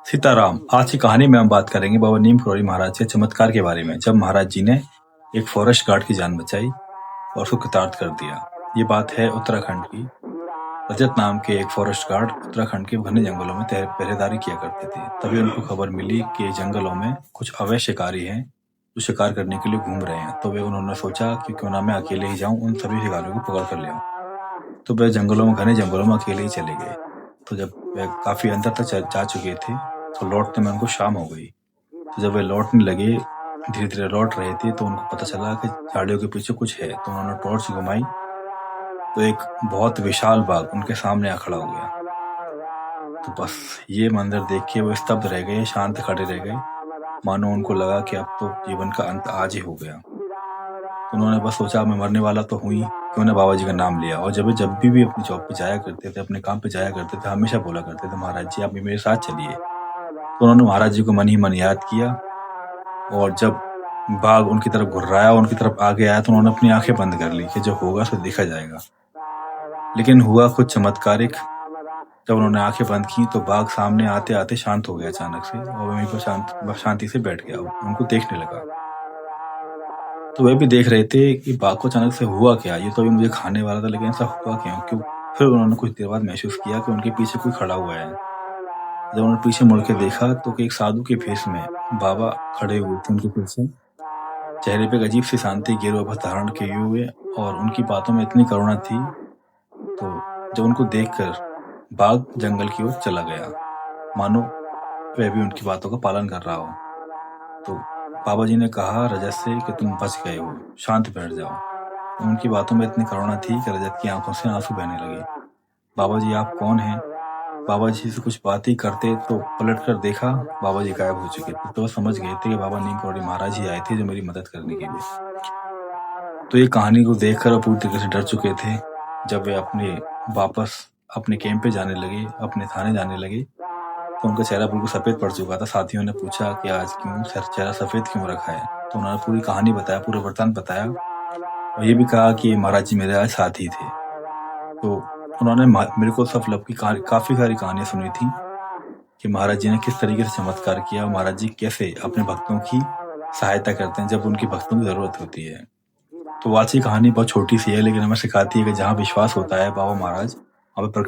सीताराम। आज की कहानी में हम बात करेंगे बाबा नीम करोड़ी महाराज के चमत्कार के बारे में, जब महाराज जी ने एक फॉरेस्ट गार्ड की जान बचाई और उसको कृतार्थ कर दिया। ये बात है उत्तराखंड की। रजत नाम के एक फॉरेस्ट गार्ड उत्तराखंड के घने जंगलों में पहरेदारी किया करते थे। तभी उनको खबर मिली कि जंगलों में कुछ अवैध शिकारी हैं जो शिकार करने के लिए घूम रहे हैं। तो उन्होंने सोचा कि क्यों ना मैं अकेले ही जाऊं, उन सभी शिकारियों को पकड़ कर ले आऊं। तो वे घने जंगलों में अकेले ही चले गए। तो जब वे काफी अंदर तक जा चुके थे तो लौटने में उनको शाम हो गई। तो जब वे लौटने लगे, धीरे धीरे लौट रहे थे, तो उनको पता चला कि झाड़ियों के पीछे कुछ है। तो उन्होंने टॉर्च घुमाई तो एक बहुत विशाल बाघ उनके सामने आ खड़ा हो गया। तो बस ये मंदिर देख के वो स्तब्ध रह गए, शांत खड़े रह गए, मानो उनको लगा कि अब तो जीवन का अंत आज ही हो गया। तो उन्होंने बस सोचा मैं मरने वाला तो हुई, क्यों ना बाबा जी का नाम लिया। और जब भी अपनी जॉब पे जाया करते थे, अपने काम पे जाया करते थे, हमेशा बोला करते थे, महाराज जी आप भी मेरे साथ चलिए। तो उन्होंने महाराज जी को मन ही मन याद किया। और जब बाघ उनकी तरफ घुर्राया, उनकी तरफ आगे आया, तो उन्होंने अपनी आंखें बंद कर ली कि जो होगा सो देखा जाएगा। लेकिन हुआ कुछ चमत्कारिक। जब उन्होंने आंखें बंद की तो बाघ सामने आते आते शांत हो गया अचानक से, और वहीं पर शांति से बैठ गया, उनको देखने लगा। तो वे भी देख रहे थे कि बाघ को अचानक से हुआ क्या, ये तो अभी मुझे खाने वाला था, लेकिन ऐसा हुआ क्यों। फिर उन्होंने कुछ देर बाद महसूस किया कि उनके पीछे कोई खड़ा हुआ है। जब उन्होंने पीछे मुड़ के देखा तो एक साधु के भेष में बाबा खड़े हुए थे उनके पीछे। चेहरे पे एक अजीब सी शांति, गेरुआ वस्त्र धारण किए हुए, और उनकी बातों में इतनी करुणा थी। तो जब उनको देखकर बाघ जंगल की ओर चला गया, मानो वह भी उनकी बातों का पालन कर रहा हो। तो बाबा जी ने कहा रजत से कि तुम बच गए हो, शांत बैठ जाओ। उनकी बातों में इतनी करुणा थी कि रजत की आंखों से आंसू बहने लगे। बाबा जी आप कौन हैं? बाबा जी से कुछ बात ही करते तो पलट कर देखा, बाबा जी गायब हो चुके थे। तो वो समझ गए थे कि बाबा नीम करोड़ी महाराज ही आए थे जो मेरी मदद करने के लिए। तो ये कहानी को देखकर वो पूरी तरीके से डर चुके थे। जब वे वापस अपने कैंप पे जाने लगे, अपने थाने जाने लगे, तो उनका चेहरा बिल्कुल सफेद पड़ चुका था। साथियों ने पूछा कि आज क्यों चेहरा सफेद क्यों रखा है। तो उन्होंने पूरी कहानी बताया, पूरा वृत्तांत बताया, और ये भी कहा कि महाराज जी मेरे आज साथी थे। तो उन्होंने मेरे को सब लब की काफी सारी कहानियां सुनी थी कि महाराज जी ने किस तरीके से चमत्कार किया, महाराज जी कैसे अपने भक्तों की सहायता करते हैं जब उनकी भक्तों की जरूरत होती है। तो आज की कहानी बहुत छोटी सी है, लेकिन हमें सिखाती है कि जहाँ विश्वास होता है बाबा महाराज वहाँ पे प्रकट